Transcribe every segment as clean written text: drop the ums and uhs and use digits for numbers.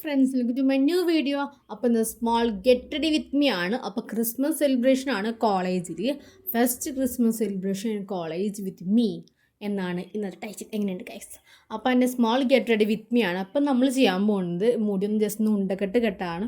Friends, welcome to my new video. അപ്പോൾ ഇന്ന് small get ready with me ആണ്. അപ്പോൾ ക്രിസ്മസ് സെലിബ്രേഷൻ ആണ് കോളേജിൽ. First Christmas celebration in college with me എന്നാണ് ഇന്നത്തെ ടൈറ്റിൽ. എങ്ങനെയുണ്ട് ഗൈസ്? അപ്പോൾ എൻ്റെ small get ready with me ആണ്. അപ്പം നമ്മൾ ചെയ്യാൻ പോകുന്നത് മുടിയൊന്ന് ജസ്റ്റ് ഒന്ന് ഉണ്ടക്കെട്ട് കെട്ടാണ്.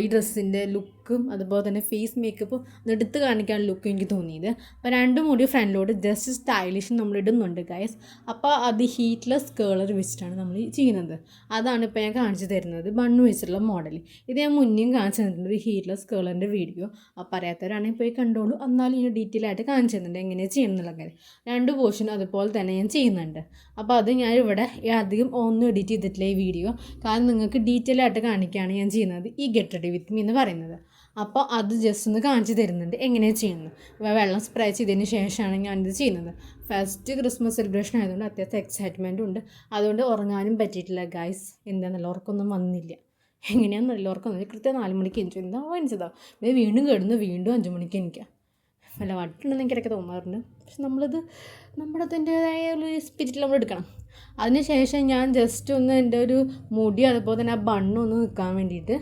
ഈ ഡ്രസ്സിൻ്റെ ലുക്കും അതുപോലെ തന്നെ ഫേസ് മേക്കപ്പും എടുത്ത് കാണിക്കാൻ ലുക്ക് എനിക്ക് തോന്നിയത്. അപ്പോൾ രണ്ട് മുടി ഫ്രണ്ടിലോട്ട് ജസ്റ്റ് സ്റ്റൈലിഷ് നമ്മൾ ഇടുന്നുണ്ട് ഗൈസ്. അപ്പോൾ അത് ഹീറ്റ്ലെസ് കേളർ വെച്ചിട്ടാണ് നമ്മൾ ചെയ്യുന്നത്. അതാണ് ഇപ്പോൾ ഞാൻ കാണിച്ചു തരുന്നത്, ബണ്ണ് വെച്ചിട്ടുള്ള മോഡൽ. ഇത് ഞാൻ മുന്നേയും കാണിച്ചു തന്നിട്ടുണ്ട്, ഒരു ഹീറ്റ്ലെസ് കേളറിൻ്റെ വീഡിയോ. അപ്പോൾ അറിയാത്തവരാണെങ്കിൽ പോയി കണ്ടോളൂ. എന്നാലും ഞാൻ ഡീറ്റെയിൽ ആയിട്ട് കാണിച്ചു തരുന്നുണ്ട് എങ്ങനെയാണ് ചെയ്യുന്നുള്ള കാര്യം. രണ്ട് പോർഷൻ അതുപോലെ തന്നെ ഞാൻ ചെയ്യുന്നുണ്ട്. അപ്പോൾ അത് ഞാൻ ഇവിടെ അധികം ഒന്നും എഡിറ്റ് ചെയ്തിട്ടില്ല ഈ വീഡിയോ, കാരണം നിങ്ങൾക്ക് ഡീറ്റെയിൽ ആയിട്ട് കാണിക്കുകയാണ് ഞാൻ ചെയ്യുന്നത് ഈ ഗെറ്റ് റെഡി വിത്ത് മീ എന്ന് പറയുന്നത്. അപ്പോൾ അത് ജസ്റ്റ് ഒന്ന് കാണിച്ചു തരുന്നുണ്ട് എങ്ങനെയാണ് ചെയ്യുന്നത്. വെള്ളം സ്പ്രേ ചെയ്തതിന് ശേഷമാണ് ഞാനിത് ചെയ്യുന്നത്. ഫസ്റ്റ് ക്രിസ്മസ് സെലിബ്രേഷൻ ആയതുകൊണ്ട് അത്യാവശ്യം എക്സൈറ്റ്മെൻറ്റും ഉണ്ട്. അതുകൊണ്ട് ഉറങ്ങാനും പറ്റിയിട്ടില്ല ഗൈസ്. എന്താണെന്നല്ല, ഉറക്കമൊന്നും വന്നില്ല. എങ്ങനെയാണെന്നല്ല, ഉറക്കം കൃത്യം 4 മണിക്ക് എനിച്ചു. എന്താ വാങ്ങിച്ചതാണ് ഇത്, വീണ്ടും കിടന്ന് വീണ്ടും 5 മണിക്ക് എനിക്കാം. വല്ല വട്ടുണ്ടെന്ന് എനിക്കിടയ്ക്ക് തോന്നാറുണ്ട്. പക്ഷെ നമ്മുടെ അതിൻ്റേതായ ഒരു സ്പിരിറ്റിൽ നമ്മൾ എടുക്കണം. അതിനുശേഷം ഞാൻ ജസ്റ്റ് ഒന്ന് എൻ്റെ ഒരു മുടി അതുപോലെ തന്നെ ആ ബണ്ണൊന്ന് നിൽക്കാൻ വേണ്ടിയിട്ട്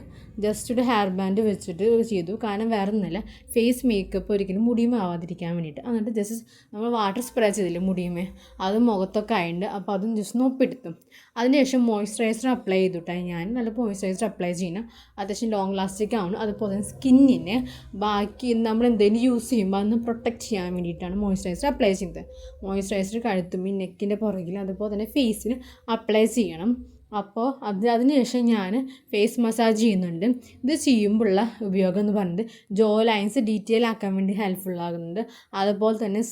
ജസ്റ്റ് ഒരു ഹെയർ ബാൻഡ് വെച്ചിട്ട് ചെയ്തു. കാരണം വേറെ ഒന്നുമില്ല, ഫേസ് മേക്കപ്പ് ഒരിക്കലും മുടിയുമേ ആവാതിരിക്കാൻ വേണ്ടിയിട്ട്. എന്നിട്ട് ജസ്റ്റ് നമ്മൾ വാട്ടർ സ്പ്രേ ചെയ്തില്ലേ മുടിയുമേ, അത് മുഖത്തൊക്കെ ആയിട്ടുണ്ട്. അപ്പോൾ അതും ജസ്റ്റ് ഒപ്പിയെടുത്തു. അതിനുശേഷം മോയ്സ്ചറൈസർ അപ്ലൈ ചെയ്തിട്ടാണ് ഞാൻ. നല്ല മോയ്സ്ചറൈസർ അപ്ലൈ ചെയ്യണം, അത്യാവശ്യം ലോങ് ലാസ്റ്റിക് ആവണം. അതുപോലെ തന്നെ സ്കിന്നിനെ ബാക്കി നമ്മൾ എന്തെങ്കിലും യൂസ് ചെയ്യുമ്പോൾ അതൊന്ന് പ്രൊട്ടക്റ്റ് ചെയ്യാൻ വേണ്ടിയിട്ടാണ് മോയ്സ്ചറൈസർ അപ്ലൈ ചെയ്യുന്നത്. മോയ്സ്ചറൈസർ കഴുത്തുമ്മി, നെക്കിൻ്റെ പുറകിൽ അതുപോലെ തന്നെ ഫേസിന് അപ്ലൈ ചെയ്യണം. അപ്പോൾ അതിനുശേഷം ഞാൻ ഫേസ് മസാജ് ചെയ്യുന്നുണ്ട്. ഇത് ചെയ്യുമ്പോഴുള്ള ഉപയോഗം എന്ന് പറയുന്നത് ജോ ലൈൻസ് ഡീറ്റെയിൽ ആക്കാൻ വേണ്ടി ഹെൽപ്ഫുൾ ആകുന്നുണ്ട്. അതുപോലെ തന്നെ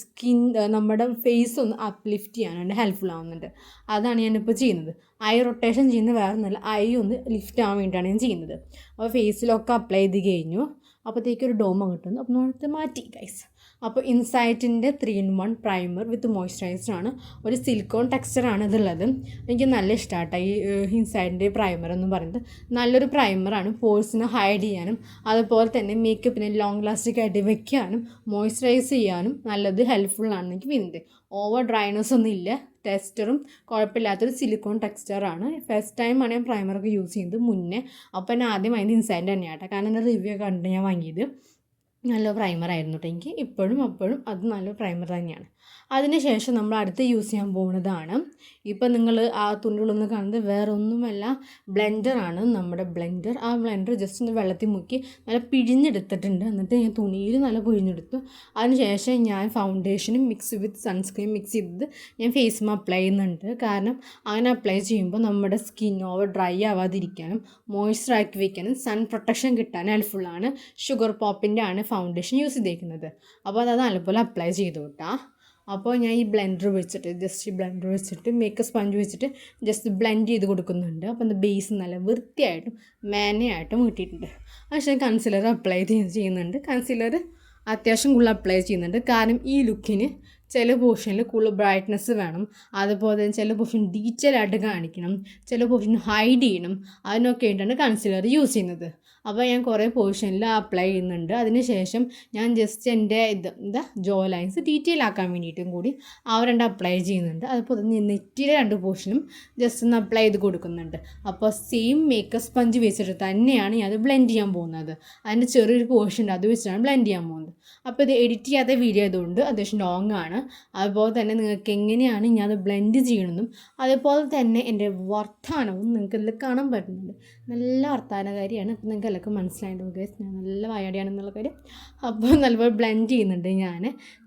നമ്മുടെ ഫേസ് ഒന്ന് അപ്ലിഫ്റ്റ് ചെയ്യാനായിട്ട് ഹെൽപ്ഫുൾ ആവുന്നുണ്ട്. അതാണ് ഞാനിപ്പോൾ ചെയ്യുന്നത്. ഐ റൊട്ടേഷൻ ചെയ്യുന്നത് വേറെ ഒന്നുമല്ല, ഐ ഒന്ന് ലിഫ്റ്റ് ആവാൻ വേണ്ടിയിട്ടാണ് ഞാൻ ചെയ്യുന്നത്. അപ്പോൾ ഫേസിലൊക്കെ അപ്ലൈ ചെയ്ത് കഴിഞ്ഞു. അപ്പോഴത്തേക്കൊരു ഡോമ കിട്ടുന്നു. അപ്പോൾ നമ്മൾ മാറ്റി ഗൈസ്. അപ്പോൾ ഇൻസൈറ്റിൻ്റെ 3-in-1 പ്രൈമർ വിത്ത് മോയ്സ്ചറൈസറാണ്. ഒരു സിലിക്കോൺ ടെക്സ്ചറാണ് ഇതുള്ളത്. എനിക്ക് നല്ല ഇഷ്ടമാട്ടോ ഈ ഇൻസൈറ്റിൻ്റെ പ്രൈമർ എന്ന് പറയുന്നത്. നല്ലൊരു പ്രൈമറാണ്, പോഴ്സിനെ ഹൈഡ് ചെയ്യാനും അതുപോലെ തന്നെ മേക്കപ്പിനെ ലോങ് ലാസ്റ്റിക് ആയിട്ട് വെക്കാനും മോയ്സ്ചറൈസ് ചെയ്യാനും നല്ലത് ഹെൽപ്ഫുള്ളാണ് എനിക്ക് തോന്നുന്നത്. ഓവർ ഡ്രൈനെസ് ഒന്നും ഇല്ല. ടെക്സ്ചറും കുഴപ്പമില്ലാത്തൊരു സിലിക്കോൺ ടെക്സ്ചറാണ്. ഫസ്റ്റ് ടൈമാണ് ഞാൻ പ്രൈമറൊക്കെ യൂസ് ചെയ്യുന്നത് മുന്നേ. അപ്പോൾ ഞാൻ ആദ്യം അതിൻ്റെ ഇൻസൈറ്റ് തന്നെയാട്ടോ, കാരണം എൻ്റെ റിവ്യൂ ഒക്കെ കണ്ടിട്ട് ഞാൻ വാങ്ങിയത്. നല്ല പ്രൈമറായിരുന്നു കേട്ടോ എനിക്ക്. ഇപ്പോഴും അത് നല്ല പ്രൈമർ തന്നെയാണ്. അതിനുശേഷം നമ്മൾ അടുത്ത് യൂസ് ചെയ്യാൻ പോകുന്നതാണ്, ഇപ്പം നിങ്ങൾ ആ തുണികളൊന്നും കാണുന്നത് വേറെ ഒന്നുമല്ല, ബ്ലെൻഡറാണ്. നമ്മുടെ ബ്ലെൻഡർ, ആ ബ്ലെൻഡർ ജസ്റ്റ് ഒന്ന് വെള്ളത്തിൽ മുക്കി നല്ല പിഴിഞ്ഞെടുത്തിട്ടുണ്ട്. എന്നിട്ട് ഞാൻ തുണിയിൽ നല്ല പിഴിഞ്ഞെടുത്തു. അതിനുശേഷം ഞാൻ ഫൗണ്ടേഷനും മിക്സ് വിത്ത് സൺസ്ക്രീൻ മിക്സ് ചെയ്തത് ഞാൻ ഫേസിൽ അപ്ലൈ ചെയ്യുന്നുണ്ട്. കാരണം അങ്ങനെ അപ്ലൈ ചെയ്യുമ്പോൾ നമ്മുടെ സ്കിൻ ഓവർ ഡ്രൈ ആവാതിരിക്കാനും മോയ്സ്ചറാക്കി വയ്ക്കാനും സൺ പ്രൊട്ടക്ഷൻ കിട്ടാനും ഹെൽപ്ഫുള്ളാണ്. ഷുഗർ പോപ്പിൻ്റെ ആണ് ഫൗണ്ടേഷൻ യൂസ് ചെയ്തേക്കുന്നത്. അപ്പോൾ അത് നല്ലപോലെ അപ്ലൈ ചെയ്തു കേട്ടോ. അപ്പോൾ ഞാൻ ഈ ബ്ലെൻഡർ വെച്ചിട്ട് മേക്കപ്പ് സ്പഞ്ച് വെച്ചിട്ട് ജസ്റ്റ് ബ്ലെൻഡ് ചെയ്ത് കൊടുക്കുന്നുണ്ട്. അപ്പോൾ അത് ബേസ് നല്ല വൃത്തിയായിട്ടും മേനയായിട്ടും കിട്ടിയിട്ടുണ്ട്. പക്ഷേ കൺസീലർ അപ്ലൈ ചെയ്യുന്നുണ്ട്. കൺസീലർ അത്യാവശ്യം കൂടുതൽ അപ്ലൈ ചെയ്യുന്നുണ്ട്, കാരണം ഈ ലുക്കിന് ചില പോർഷനിൽ കൂടുതൽ ബ്രൈറ്റ്നസ് വേണം. അതുപോലെ തന്നെ ചില പോർഷൻ ഡീറ്റെയിൽ ആയിട്ട് കാണിക്കണം, ചില പോർഷൻ ഹൈഡ് ചെയ്യണം. അതിനൊക്കെ ആയിട്ടാണ് കൺസീലർ യൂസ് ചെയ്യുന്നത്. അപ്പോൾ ഞാൻ കുറേ പോർഷനിൽ അപ്ലൈ ചെയ്യുന്നുണ്ട്. അതിനുശേഷം ഞാൻ ജസ്റ്റ് എൻ്റെ ജോ ലൈൻസ് ഡീറ്റെയിൽ ആക്കാൻ വേണ്ടിയിട്ടും കൂടി അപ്ലൈ ചെയ്യുന്നുണ്ട്. അതുപോലെ തന്നെ നെറ്റിയുടെ 2 പോർഷനും ജസ്റ്റ് ഒന്ന് അപ്ലൈ ചെയ്ത് കൊടുക്കുന്നുണ്ട്. അപ്പോൾ സെയിം മേക്കപ്പ് സ്പഞ്ച് വെച്ചിട്ട് തന്നെയാണ് ഞാൻ അത് ബ്ലെൻഡ് ചെയ്യാൻ പോകുന്നത്. അതിൻ്റെ ചെറിയൊരു പോർഷൻ ഉണ്ട്, അത് വെച്ചിട്ടാണ് ബ്ലെൻഡ് ചെയ്യാൻ പോകുന്നത്. അപ്പോൾ ഇത് എഡിറ്റ് ചെയ്യാത്ത വീഡിയോ ആയതുകൊണ്ട് അത്യാവശ്യം ലോങ് ആണ്. അതുപോലെ തന്നെ നിങ്ങൾക്ക് എങ്ങനെയാണ് ഞാൻ അത് ബ്ലെൻഡ് ചെയ്യണമെന്നും അതുപോലെ തന്നെ എൻ്റെ വർത്താനവും നിങ്ങൾക്ക് ഇതിൽ കാണാൻ പറ്റുന്നുണ്ട്. നല്ല വർത്താനകാരിയാണ്. അപ്പോൾ നിങ്ങൾക്ക് എല്ലാവർക്കും മനസ്സിലായിട്ടും ഗൈസ്, ഞാൻ നല്ല വായാടിയാണെന്നുള്ള കാര്യം. അപ്പോൾ നല്ലപോലെ ബ്ലെൻഡ് ചെയ്യുന്നുണ്ട് ഞാൻ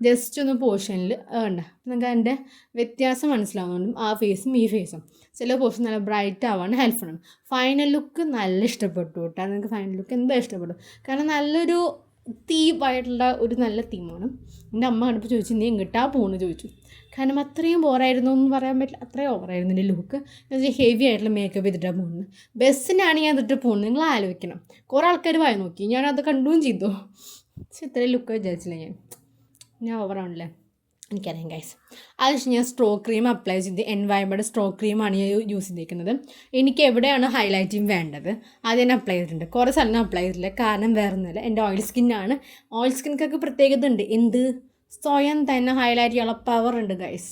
ജസ്റ്റ് ഒന്ന് പോർഷനിൽ. നിങ്ങൾക്ക് അതിൻ്റെ വ്യത്യാസം മനസ്സിലാവുന്നുണ്ടും ആ ഫേസും ഈ ഫേസും. ചില പോർഷൻ നല്ല ബ്രൈറ്റ് ആവാൻ ഹെൽപ്ഫുള്ളാണ്. ഫൈനൽ ലുക്ക് നല്ല ഇഷ്ടപ്പെട്ടു കേട്ടോ. നിങ്ങൾക്ക് ഫൈനൽ ലുക്ക് എന്താ ഇഷ്ടപ്പെട്ടു, കാരണം നല്ലൊരു തീമായിട്ടുള്ള ഒരു നല്ല തീമാണ്. എൻ്റെ അമ്മ കണ്ടപ്പോൾ ചോദിച്ചു നീ എങ്ങിട്ടാ പോകുന്നു ചോദിച്ചു. കാരണം അത്രയും ബോറായിരുന്നു എന്ന് പറയാൻ പറ്റില്ല, അത്രയും ഓവറായിരുന്നു എൻ്റെ ലുക്ക്. ഹെവി ആയിട്ടുള്ള മേക്കപ്പ് ചെയ്തിട്ടാണ് പോകുന്നത്. ബസ്സിനാണ് ഞാൻ ഇതിട്ട് പോകുന്നത്. നിങ്ങൾ ആലോചിക്കണം, കുറേ ആൾക്കാർ വായി നോക്കി, ഞാനത് കണ്ടും ചെയ്തു. പക്ഷെ ഇത്രയും ലുക്ക് വിചാരിച്ചില്ല ഞാൻ ഓവറാണല്ലേ, എനിക്കറിയാം ഗൈസ്. അതിന് ഞാൻ സ്ട്രോ ക്രീം അപ്ലൈ ചെയ്ത് എൻവൈബയുടെ സ്ട്രോ ക്രീമാണ് ഞാൻ യൂസ് ചെയ്തിരിക്കുന്നത്. എനിക്ക് എവിടെയാണ് ഹൈലൈറ്റിങ് വേണ്ടത് അത് ഞാൻ അപ്ലൈ ചെയ്തിട്ടുണ്ട്. കുറേ സ്ഥലം അപ്ലൈ ചെയ്തിട്ടില്ല, കാരണം വേറെ ഒന്നുമില്ല, എൻ്റെ ഓയിൽ സ്കിന്നാണ്. ഓയിൽ സ്കിൻക്കൊക്കെ പ്രത്യേകത ഉണ്ട്, എന്ത് സ്വയം തന്നെ ഹൈലൈറ്റ് ചെയ്യാനുള്ള പവർ ഉണ്ട് ഗൈസ്,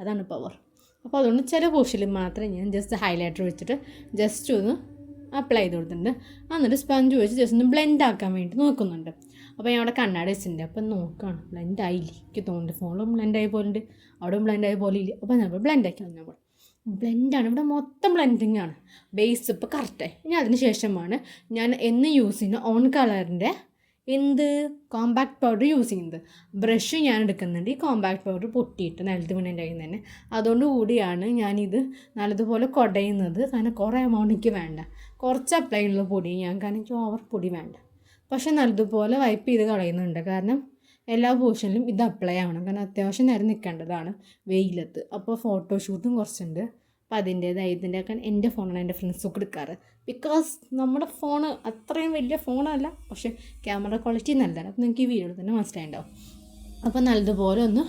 അതാണ് പവർ. അപ്പോൾ അതുകൊണ്ട് ചില പോർഷനിൽ മാത്രമേ ഞാൻ ജസ്റ്റ് ഹൈലൈറ്റർ വെച്ചിട്ട് ജസ്റ്റ് ഒന്ന് അപ്ലൈ ചെയ്ത് കൊടുത്തിട്ടുണ്ട്. എന്നിട്ട് സ്പഞ്ച് വെച്ച് ജസ്റ്റ് ഒന്ന് ബ്ലെൻഡ് ആക്കാൻ വേണ്ടി നോക്കുന്നുണ്ട്. അപ്പോൾ ഞാൻ അവിടെ കണ്ണാടി വെച്ചിട്ടുണ്ട്. അപ്പം നോക്കുകയാണ്, ബ്ലെൻഡ് ആയില്ലേ, എനിക്ക് തോന്നുന്നുണ്ട് ഫോണിലും ബ്ലെൻഡ് ആയ പോലെ ഉണ്ട്, അവിടെയും ബ്ലെൻഡ് ആയ പോലെ ഇല്ല. അപ്പോൾ നമ്മൾ ബ്ലെൻഡ് ആക്കി നമ്മൾ ബ്ലെൻഡാണ്, ഇവിടെ മൊത്തം ബ്ലെൻഡിങ് ആണ്. ബേസ് ഇപ്പോൾ കറക്റ്റായി. ഇനി അതിന് ശേഷമാണ് ഞാൻ എന്ന് യൂസ് ചെയ്യുന്ന ഓൺ കളറിൻ്റെ കോമ്പാക്ട് പൗഡർ യൂസ് ചെയ്യുന്നത്. ബ്രഷ് ഞാൻ എടുക്കുന്നുണ്ട്. ഈ കോമ്പാക്ട് പൗഡർ പൊട്ടിയിട്ട് നിലത്ത് വീണതിൻ്റെ കയ്യിൽ തന്നെ, അതുകൊണ്ട് കൂടിയാണ് ഞാനിത് നല്ലതുപോലെ കുടയുന്നത്. കാരണം കുറേ എമൗണ്ട് എനിക്ക് വേണ്ട, കുറച്ച് അപ്ലൈ ഉള്ള പൊടി ഞാൻ, കാരണം എനിക്ക് ഓവർ പൊടി വേണ്ട. പക്ഷെ നല്ലതുപോലെ വൈപ്പ് ചെയ്ത് കളയുന്നുണ്ട്. കാരണം എല്ലാ പോർഷനിലും ഇത് അപ്ലൈ ആവണം, കാരണം അത്യാവശ്യം നേരം നിൽക്കേണ്ടതാണ് വെയിലത്ത്. അപ്പോൾ ഫോട്ടോഷൂട്ടും കുറച്ചുണ്ട്. അപ്പോൾ അതിൻ്റേതായി ഇതിൻ്റെയൊക്കെ എൻ്റെ ഫോണാണ് എൻ്റെ ഫ്രണ്ട്സൊക്കെ എടുക്കാറ്. ബിക്കോസ് നമ്മുടെ ഫോണ് അത്രയും വലിയ ഫോണല്ല, പക്ഷേ ക്യാമറ ക്വാളിറ്റി നല്ലതാണ്. അപ്പോൾ നിങ്ങൾക്ക് ഈ വീഡിയോയിൽ തന്നെ മനസ്സിലായിട്ടുണ്ടാവും. അപ്പോൾ നല്ലതുപോലെ ഒന്ന്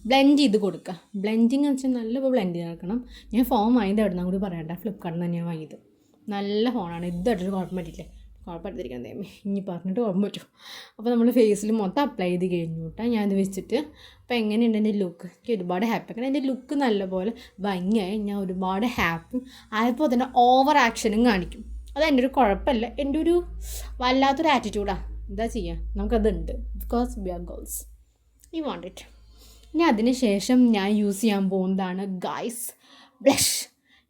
ബ്ലെൻഡ് ചെയ്ത് കൊടുക്കുക. ബ്ലെൻഡിങ് എന്ന് വെച്ചാൽ നല്ലപോലെ ബ്ലെൻഡ് ചെയ്ത് നടക്കണം. ഞാൻ ഫോൺ വാങ്ങിയത് എവിടെ നിന്നും കൂടി പറയണ്ട, ഫ്ലിപ്കാർട്ടിൽ നിന്ന് തന്നെയാണ് വാങ്ങിയത്. നല്ല ഫോണാണ്, ഇതായിട്ടൊരു കുഴപ്പം പറ്റില്ലേ, കുഴപ്പമെടുത്തിരിക്കാൻ തേമേ ഇനി പറഞ്ഞിട്ട് കുഴപ്പം പറ്റും. അപ്പോൾ നമ്മൾ ഫേസിൽ മൊത്തം അപ്ലൈ ചെയ്ത് കഴിഞ്ഞു കേട്ടോ. ഞാനത് വെച്ചിട്ട് അപ്പോൾ എങ്ങനെയുണ്ട് എൻ്റെ ലുക്ക്, എനിക്ക് ഒരുപാട് ഹാപ്പി. കാരണം എൻ്റെ ലുക്ക് നല്ലപോലെ ഭംഗിയായി, ഞാൻ ഒരുപാട് ഹാപ്പി ആയപ്പോൾ തന്നെ ഓവർ ആക്ഷനും കാണിക്കും. അതെൻ്റെ ഒരു കുഴപ്പമില്ല, എൻ്റെ ഒരു വല്ലാത്തൊരു ആറ്റിറ്റ്യൂഡാണ്. എന്താ ചെയ്യുക, നമുക്കതുണ്ട്. Because we are girls, you want it. ഇനി അതിന് ശേഷം ഞാൻ യൂസ് ചെയ്യാൻ പോകുന്നതാണ് ഗൈസ് ബ്ലഷ്.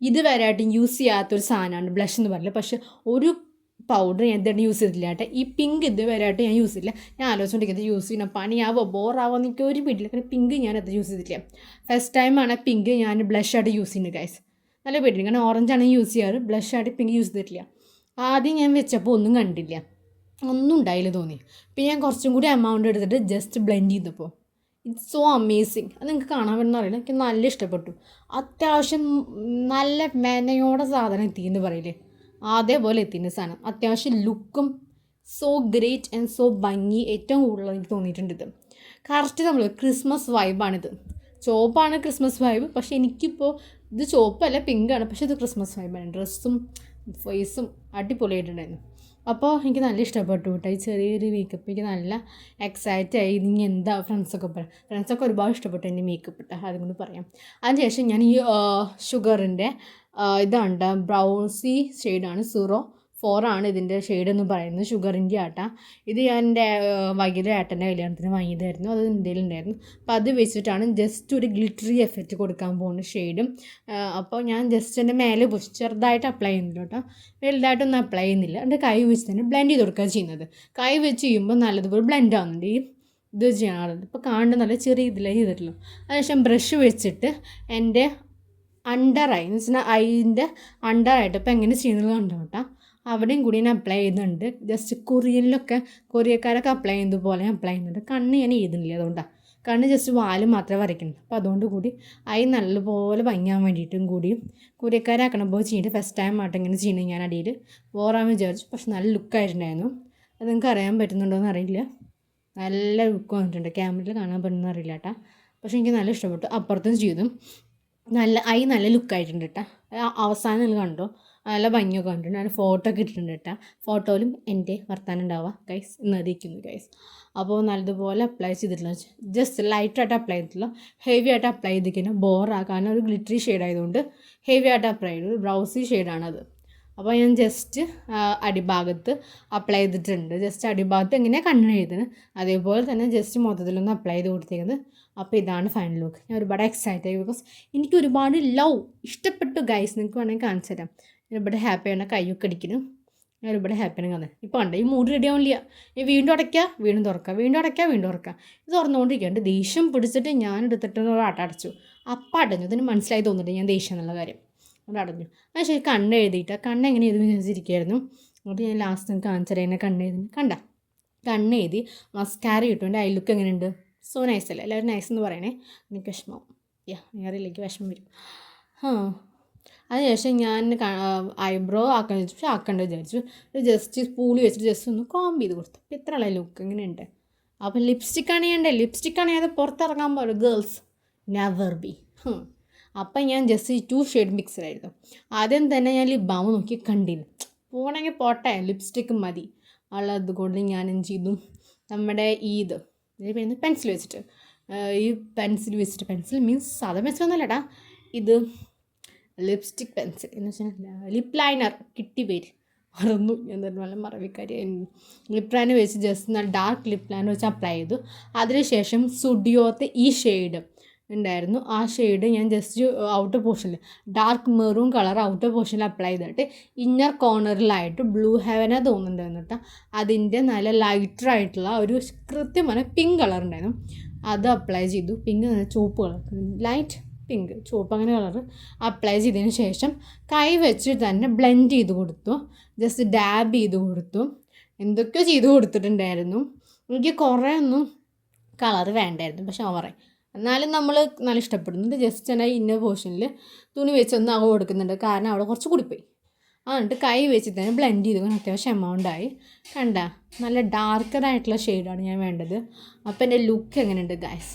ഇതുവരെയായിട്ടും യൂസ് ചെയ്യാത്തൊരു സാധനമാണ് ബ്ലഷ് എന്ന് പറയുന്നത്. പക്ഷേ ഒരു പൗഡർ ഞാൻ എന്താണ് യൂസ് ചെയ്തിട്ടില്ല കേട്ടോ. ഈ പിങ്ക് ഇതുവരെയായിട്ട് ഞാൻ യൂസ് ചെയ്തില്ല. ഞാൻ ആലോചിച്ചുകൊണ്ടിരിക്കുന്നത് യൂസ് ചെയ്യണം, പണിയാവോ ബോറാവോ എനിക്ക് ഒരു പിടിയില്ല. കാരണം പിങ്ക് ഞാൻ അത് യൂസ് ചെയ്തിട്ടില്ല. ഫസ്റ്റ് ടൈമാണ് പിങ്ക് ഞാൻ ബ്ലഷായിട്ട് യൂസ് ചെയ്യുന്നത് ഗൈസ്. നല്ല പേടിയില്ല, കാരണം ഓറഞ്ചാണ് യൂസ് ചെയ്യാറ്, ബ്ലഷായിട്ട് പിങ്ക് യൂസ് ചെയ്തിട്ടില്ല. ആദ്യം ഞാൻ വെച്ചപ്പോൾ ഒന്നും കണ്ടില്ല, ഒന്നും ഉണ്ടായില്ല തോന്നി. പിന്നെ ഞാൻ കുറച്ചും കൂടി എമൗണ്ട് എടുത്തിട്ട് ജസ്റ്റ് ബ്ലെൻഡ് ചെയ്തപ്പോൾ ഇറ്റ്സ് സോ അമേസിങ്. അത് നിങ്ങൾക്ക് കാണാൻ പറ്റുന്ന അറിയില്ല, എനിക്ക് നല്ല ഇഷ്ടപ്പെട്ടു. അത്യാവശ്യം നല്ല മെനയോടെ സാധനം എത്തിയെന്ന് പറയില്ലേ, അതേപോലെ എത്തിൻ്റെ സാധനം. അത്യാവശ്യം ലുക്കും സോ ഗ്രേറ്റ് ആൻഡ് സോ ഭംഗി ഏറ്റവും കൂടുതൽ എനിക്ക് തോന്നിയിട്ടുണ്ട്. ഇത് കറക്റ്റ് നമ്മൾ ക്രിസ്മസ് വൈബാണിത്. ചുവപ്പാണ് ക്രിസ്മസ് വൈബ്, പക്ഷേ എനിക്കിപ്പോൾ ഇത് ചുവപ്പല്ല പിങ്കാണ്, പക്ഷേ ഇത് ക്രിസ്മസ് വൈബാണ്. ഡ്രസ്സും ഫേസും അടിപൊളിയായിട്ടുണ്ടായിരുന്നു. അപ്പോൾ എനിക്ക് നല്ല ഇഷ്ടപ്പെട്ടു കേട്ടോ. ഈ ചെറിയൊരു മേക്കപ്പ് എനിക്ക് നല്ല എക്സൈറ്റ് ആയി. ഇനി എന്താ ഫ്രണ്ട്സൊക്കെ ഒരുപാട് ഇഷ്ടപ്പെട്ടു എൻ്റെ മേക്കപ്പ് ഇട്ടാൽ, അതുകൊണ്ട് പറയാം. അതിനുശേഷം ഞാൻ ഈ ഷുഗറിൻ്റെ ഇതാണ് ബ്രൗസി ഷെയ്ഡാണ്, 04 ഇതിൻ്റെ ഷെയ്ഡ് എന്ന് പറയുന്നത്. ഷുഗറിൻ്റെ ആട്ടാ ഇത്. ഞാൻ എൻ്റെ വൈകിട്ട് ഏട്ടൻ്റെ കല്യാണത്തിന് വാങ്ങിയതായിരുന്നു, അത് ഇന്ത്യയിൽ ഉണ്ടായിരുന്നു. അപ്പോൾ അത് വെച്ചിട്ടാണ് ജസ്റ്റ് ഒരു ഗ്ലിറ്ററി എഫക്റ്റ് കൊടുക്കാൻ പോകുന്ന ഷെയ്ഡും. അപ്പോൾ ഞാൻ ജസ്റ്റ് എൻ്റെ മേലെ ചെറുതായിട്ട് അപ്ലൈ ചെയ്യുന്നില്ല കേട്ടോ, വലുതായിട്ടൊന്നും അപ്ലൈ ചെയ്യുന്നില്ല. എൻ്റെ കൈ വെച്ച് തന്നെ ബ്ലെൻഡ് ചെയ്ത് കൊടുക്കുക ചെയ്യുന്നത്. കൈ വെച്ച് ചെയ്യുമ്പോൾ നല്ലതുപോലെ ബ്ലെൻഡ് ആവുന്നുണ്ട്. ഈ ഇത് ചെയ്യാറുണ്ട്. ഇപ്പോൾ കാണുന്ന നല്ല ചെറിയ ഇതിലേ ചെയ്തിട്ടുള്ളൂ. അതിനുശേഷം ബ്രഷ് വെച്ചിട്ട് എൻ്റെ അണ്ടർ ഐ എന്ന് വെച്ചാൽ ഐൻ്റെ അണ്ടർ ആയിട്ട് ഇപ്പോൾ എങ്ങനെ ചെയ്യുന്നത് കണ്ടോ കേട്ടോ, അവിടെയും കൂടി ഞാൻ അപ്ലൈ ചെയ്യുന്നുണ്ട്. ജസ്റ്റ് കൊറിയക്കാരൊക്കെ അപ്ലൈ ചെയ്യുന്നത് പോലെ ഞാൻ അപ്ലൈ ചെയ്യുന്നുണ്ട്. കണ്ണ് ഞാൻ എഴുതുന്നില്ല, അതുകൊണ്ടാണ്. കണ്ണ് ജസ്റ്റ് വാല് മാത്രമേ വരയ്ക്കുന്നുള്ളൂ. അപ്പോൾ അതുകൊണ്ട് കൂടി ഐ നല്ലപോലെ ഭംഗിയാൻ വേണ്ടിയിട്ടും കൂടി കൊറിയക്കാരാക്കണ പോലെ ചെയ്തിട്ട് ഫസ്റ്റ് ടൈം ആയിട്ട് ഇങ്ങനെ ചെയ്യണത് ഞാൻ അടിയിൽ ബോറാന്ന് വിചാരിച്ചു. പക്ഷെ നല്ല ലുക്കായിട്ടുണ്ടായിരുന്നു. അത് നിങ്ങൾക്ക് അറിയാൻ പറ്റുന്നുണ്ടോ എന്ന് അറിയില്ല, നല്ല ലുക്ക് വന്നിട്ടുണ്ട്. ക്യാമറയിൽ കാണാൻ പറ്റുന്ന അറിയില്ല കേട്ടോ, പക്ഷെ എനിക്ക് നല്ല ഇഷ്ടപ്പെട്ടു. അപ്പുറത്തും ചെയ്തു നല്ല ലുക്കായിട്ടുണ്ട് കേട്ടോ. അവസാനം നിങ്ങൾ കണ്ടോ, നല്ല ഭംഗിയൊക്കെ കണ്ടിട്ടുണ്ട്. ഞാൻ ഫോട്ടോ ഒക്കെ ഇട്ടിട്ടുണ്ട് കേട്ടോ. ഫോട്ടോയിലും എൻ്റെ വർത്താനം ഉണ്ടാവുക ഗൈസ്, ഇന്നതിരിക്കുന്നു ഗൈസ്. അപ്പോൾ നല്ലതുപോലെ അപ്ലൈ ചെയ്തിട്ടില്ല, ജസ്റ്റ് ലൈറ്റായിട്ട് അപ്ലൈ ചെയ്തിട്ടില്ല, ഹെവി ആയിട്ട് അപ്ലൈ ചെയ്തിരിക്കുന്നത് ബോറാക്കാൻ. ഒരു ഗ്ലിറ്ററി ഷെയ്ഡ് ആയതുകൊണ്ട് ഹെവി ആയിട്ട് അപ്ലൈ ചെയ്തു, ബ്രൗസി ഷെയ്ഡാണത്. അപ്പോൾ ഞാൻ ജസ്റ്റ് അടിഭാഗത്ത് അപ്ലൈ ചെയ്തിട്ടുണ്ട്. ജസ്റ്റ് അടിഭാഗത്ത് എങ്ങനെയാണ് കണ്ണ് എഴുതുന്നത് അതേപോലെ തന്നെ ജസ്റ്റ് മൊത്തത്തിലൊന്ന് അപ്ലൈ ചെയ്ത് കൊടുത്തേക്കുന്നത്. അപ്പോൾ ഇതാണ് ഫൈനൽ ലുക്ക്. ഞാൻ ഒരുപാട് എക്സൈറ്റ് ആയി, ബിക്കോസ് എനിക്ക് ഒരുപാട് ഇഷ്ടപ്പെട്ടു ഗൈസ്. നിങ്ങൾക്ക് വേണമെങ്കിൽ കാണിച്ചു തരാം. ഞാൻ ഒരുപാട് ഹാപ്പിയാണ്, കൈയൊക്കെ അടിക്കുന്നു. ഞാൻ ഒരുപാട് ഹാപ്പിയാണ് കാണുന്നത്. ഇപ്പോൾ ഉണ്ട് ഈ മൂഡ് റെഡി ആവില്ല. ഈ വീണ്ടും അടയ്ക്കുക വീണ്ടും തുറക്കുക, വീണ്ടും അടയ്ക്കുക വീണ്ടും തുറക്കുക, ഇത് തുറന്നുകൊണ്ടിരിക്കുകയാണ്. ദേഷ്യം പിടിച്ചിട്ട് ഞാൻ എടുത്തിട്ട് അടച്ചു. അപ്പം അടഞ്ഞു. ഇതിന് മനസ്സിലായി തോന്നിട്ട് ഞാൻ ദേഷ്യം എന്നുള്ള കാര്യം അവിടെ അടഞ്ഞു. അത് ശരി കണ്ണ് എഴുതിയിട്ട് കണ്ണ് എങ്ങനെ എഴുതി വിചാരിച്ചിരിക്കുകയായിരുന്നു. അതുകൊണ്ട് ഞാൻ ലാസ്റ്റ് കാണിച്ചു തരാം എന്നെ കണ്ണ് എഴുതി. കണ്ണ് എഴുതി മസ്കാര കിട്ടും. എൻ്റെ ഐ ലുക്ക് എങ്ങനെയുണ്ട്? സോ നൈസ് അല്ലേ? എല്ലാവരും നൈസ് എന്ന് പറയണേ. എനിക്ക് വിഷമം അറിയില്ലെങ്കിൽ വിഷമം വരും. അതിനുശേഷം ഞാൻ ഐബ്രോ ആക്കാൻ വിചാരിച്ചു, പക്ഷെ ആക്കേണ്ട വിചാരിച്ചു. ജസ്റ്റ് സ്പൂളി വെച്ചിട്ട് ജസ്റ്റ് ഒന്ന് കോംബ് ചെയ്ത് കൊടുത്തു. അപ്പോൾ ഇത്ര ഉള്ള ലുക്ക് എങ്ങനെയുണ്ട്? അപ്പോൾ ലിപ്സ്റ്റിക്കാണ് ചെയ്യേണ്ടത്. ലിപ്സ്റ്റിക്കാണ് ഞാൻ പുറത്തിറങ്ങാൻ പോലെ ഗേൾസ് നെവർ ബി. അപ്പം ഞാൻ ജസ്റ്റ് 2 ഷെയ്ഡ് മിക്സഡായിരുന്നു. ആദ്യം തന്നെ ഞാൻ ലിപ് ബാം നോക്കി കണ്ടില്ല, പോകണമെങ്കിൽ പോട്ടെ ലിപ്സ്റ്റിക്ക് മതി ഉള്ളത് കൊണ്ട് ഞാൻ എന്ത് ചെയ്തു, നമ്മുടെ പിന്നെ പെൻസിൽ വെച്ചിട്ട് പെൻസിൽ മീൻസ് സാധാ പെൻസിലൊന്നുമല്ലടാ, ഇത് ലിപ്സ്റ്റിക് പെൻസിൽ എന്ന് വെച്ചാൽ ലിപ്പ് ലൈനർ കിട്ടി പേര്. മറന്നു. എന്നിട്ട് നല്ല മറവിക്കാരി ലിപ് ലൈനർ വെച്ച് ജസ്റ്റ് നല്ല ഡാർക്ക് ലിപ് ലൈനർ വെച്ച് അപ്ലൈ ചെയ്തു. അതിനുശേഷം സ്റ്റുഡിയോത്തെ ഈ ഷെയ്ഡ് ഉണ്ടായിരുന്നു, ആ ഷെയ്ഡ് ഞാൻ ജസ്റ്റ് ഔട്ടർ പോർഷനിൽ ഡാർക്ക് മെറൂൺ കളർ ഔട്ടർ പോർഷനിൽ അപ്ലൈ ചെയ്തിട്ട് ഇന്നർ കോർണറിലായിട്ട് ബ്ലൂ ഹെവനാണ് തോന്നുന്നുണ്ട് എന്നിട്ട് അതിൻ്റെ നല്ല ലൈറ്ററായിട്ടുള്ള ഒരു കൃത്യമായ പിങ്ക് കളർ ഉണ്ടായിരുന്നു, അത് അപ്ലൈ ചെയ്തു. പിങ്ക് ചുവപ്പ് കളർ, ലൈറ്റ് പിങ്ക് ചുവപ്പ് അങ്ങനെ കളർ അപ്ലൈ ചെയ്തതിന് ശേഷം കൈ വെച്ച് തന്നെ ബ്ലെൻഡ് ചെയ്ത് കൊടുത്തു, ജസ്റ്റ് ഡാബ് ചെയ്ത് കൊടുത്തു, എന്തൊക്കെയോ ചെയ്ത് കൊടുത്തിട്ടുണ്ടായിരുന്നു. എനിക്ക് കുറേ ഒന്നും കളർ വേണ്ടായിരുന്നു, പക്ഷെ ഓവറായി. എന്നാലും നമ്മൾ നല്ല ഇഷ്ടപ്പെടുന്നുണ്ട്. ജസ്റ്റ് തന്നെ ഇന്നർ പോർഷനിൽ തുണി വെച്ചൊന്ന് അക കൊടുക്കുന്നുണ്ട്, കാരണം അവിടെ കുറച്ച് കൂടിപ്പോയി. എന്നിട്ട് കൈ വെച്ച് തന്നെ ബ്ലെൻഡ് ചെയ്ത് അത്യാവശ്യം എമൗണ്ടായി. കണ്ട നല്ല ഡാർക്കറായിട്ടുള്ള ഷെയ്ഡാണ് ഞാൻ വേണ്ടത്. അപ്പോൾ എൻ്റെ ലുക്ക് എങ്ങനെയുണ്ട് ഗൈസ്?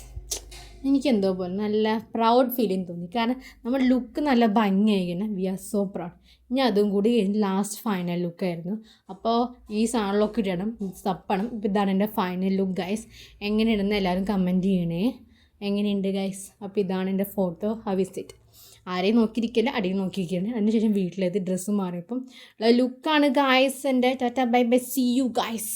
എനിക്കെന്തോ പോലെ നല്ല പ്രൗഡ് ഫീലിംഗ് തോന്നി, കാരണം നമ്മുടെ ലുക്ക് നല്ല ഭംഗിയായിരിക്കണം. We are so proud. ഇനി അതും കൂടി ലാസ്റ്റ് ഫൈനൽ ലുക്കായിരുന്നു. അപ്പോൾ ഈ സാധനങ്ങളൊക്കെ ഇടണം, തപ്പണം. ഇപ്പോൾ ഇതാണ് എൻ്റെ ഫൈനൽ ലുക്ക് ഗൈസ്. എങ്ങനെയുണ്ടെന്ന് എല്ലാവരും കമൻറ്റ് ചെയ്യണേ. എങ്ങനെയുണ്ട് ഗൈസ്? അപ്പോൾ ഇതാണ് എൻ്റെ ഫോട്ടോ. How is it? ആരെയും നോക്കിയിരിക്കില്ല, അടിയിൽ നോക്കിയിരിക്കുകയാണ്. അതിനുശേഷം വീട്ടിലെത്തി ഡ്രസ്സ് മാറിയപ്പം ലുക്കാണ് ഗൈസ് എൻ്റെ. Tata bye bye, see you guys.